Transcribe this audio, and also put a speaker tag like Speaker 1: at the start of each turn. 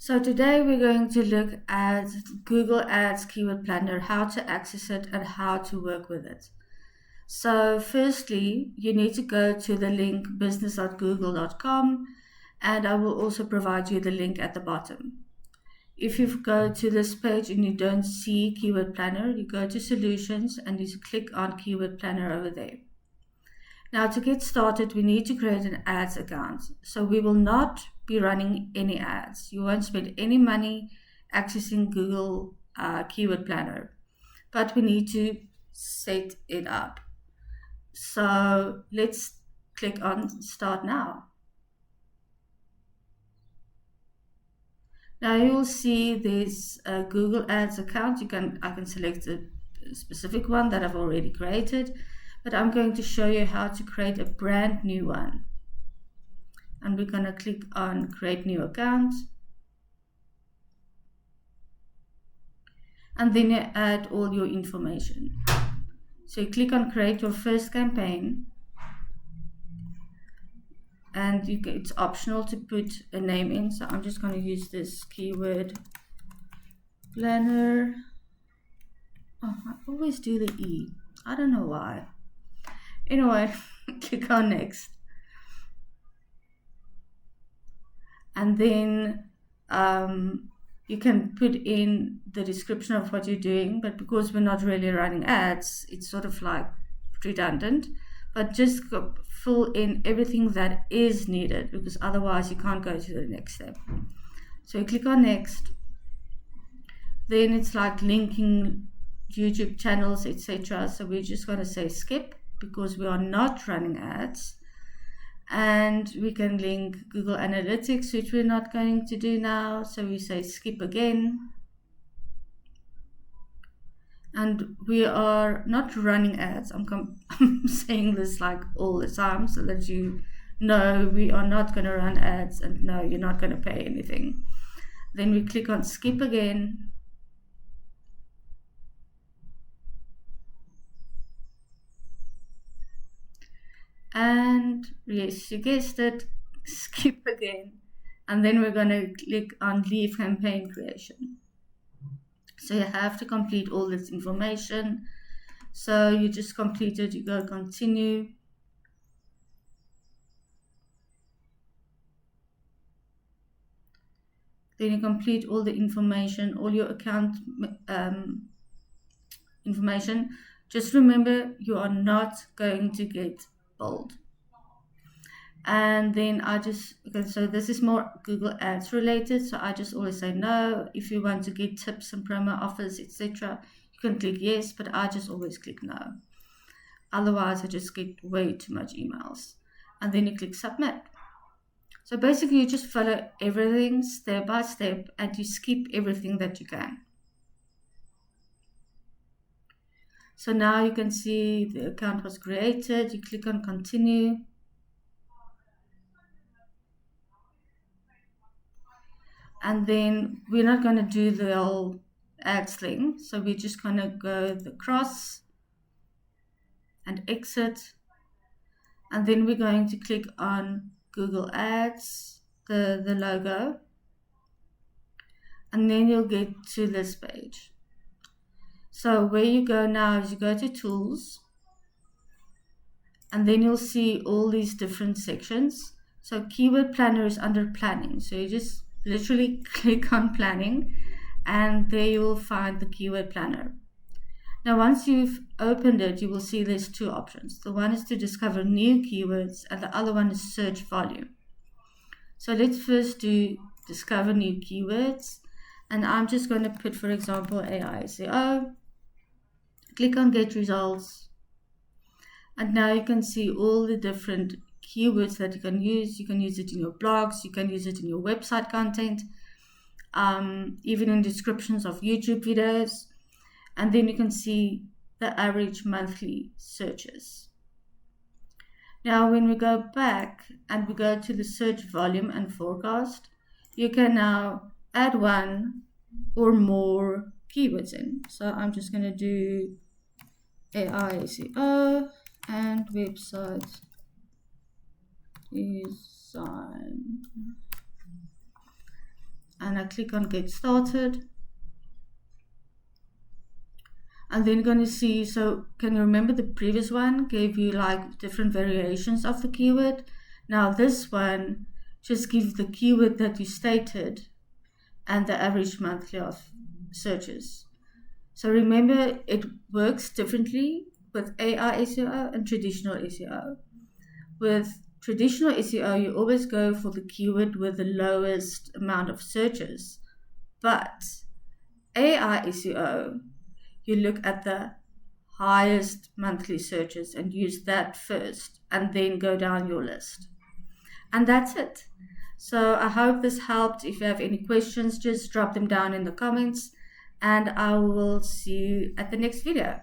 Speaker 1: So today we're going to look at Google Ads Keyword Planner, how to access it and how to work with it. So firstly, you need to go to the link business.google.com, and I will also provide you the link at the bottom. If you go to this page and you don't see Keyword Planner, you go to Solutions and you click on Keyword Planner over there. Now to get started, we need to create an ads account. So we will not be running any ads. You won't spend any money accessing Google Keyword Planner, but we need to set it up. So let's click on Start Now. Now you'll see there's a Google Ads account. I can select a specific one that I've already created, but I'm going to show you how to create a brand new one. And we're going to click on Create New Account. And then you add all your information. So you click on Create Your First Campaign. And it's optional to put a name in. So I'm just going to use this Keyword Planner. Oh, I always do the E. I don't know why. Anyway, click on Next. And then you can put in the description of what you're doing, but because we're not really running ads, it's sort of like redundant. But just fill in everything that is needed, because otherwise you can't go to the next step. So you click on Next. Then it's like linking YouTube channels, etc. So we're just going to say skip, because we are not running ads. And we can link Google Analytics, which we're not going to do now. So we say skip again. And we are not running ads. I'm saying this like all the time so that you know we are not going to run ads, and no, you're not going to pay anything. Then we click on skip again. And yes, you guessed it, skip again. And then we're going to click on Leave Campaign Creation. So you have to complete all this information. So you just complete it, you go continue. Then you complete all the information, all your account information. Just remember, you are not going to get billed. And then so this is more Google Ads related, so I just always say no. If you want to get tips and promo offers, etc., you can click yes, but I just always click no. Otherwise, I just get way too much emails. And then you click submit. So basically, you just follow everything step by step, and you skip everything that you can. So now you can see the account was created. You click on continue. And then we're not going to do the whole ads thing. So we're just going to go the cross and exit. And then we're going to click on Google Ads, the logo. And then you'll get to this page. So where you go now is you go to Tools. And then you'll see all these different sections. So Keyword Planner is under Planning. So you just literally click on Planning, and there you will find the Keyword Planner. Now once you've opened it, you will see there's two options. The one is to discover new keywords, and the other one is search volume. So let's first do discover new keywords, and I'm just going to put, for example, AI SEO. Click on get results, and now you can see all the different keywords that you can use. You can use it in your blogs, you can use it in your website content, even in descriptions of YouTube videos. And then you can see the average monthly searches. Now when we go back and we go to the search volume and forecast, you can now add one or more keywords in. So I'm just going to do AI SEO and website design, and and I click on get started. And then you're going to see, so can you remember the previous one gave you like different variations of the keyword? Now this one just gives the keyword that you stated and the average monthly of searches. So remember, it works differently with AI SEO and traditional SEO. With traditional SEO, you always go for the keyword with the lowest amount of searches. But AI SEO, you look at the highest monthly searches and use that first and then go down your list. And that's it. So I hope this helped. If you have any questions, just drop them down in the comments and I will see you at the next video.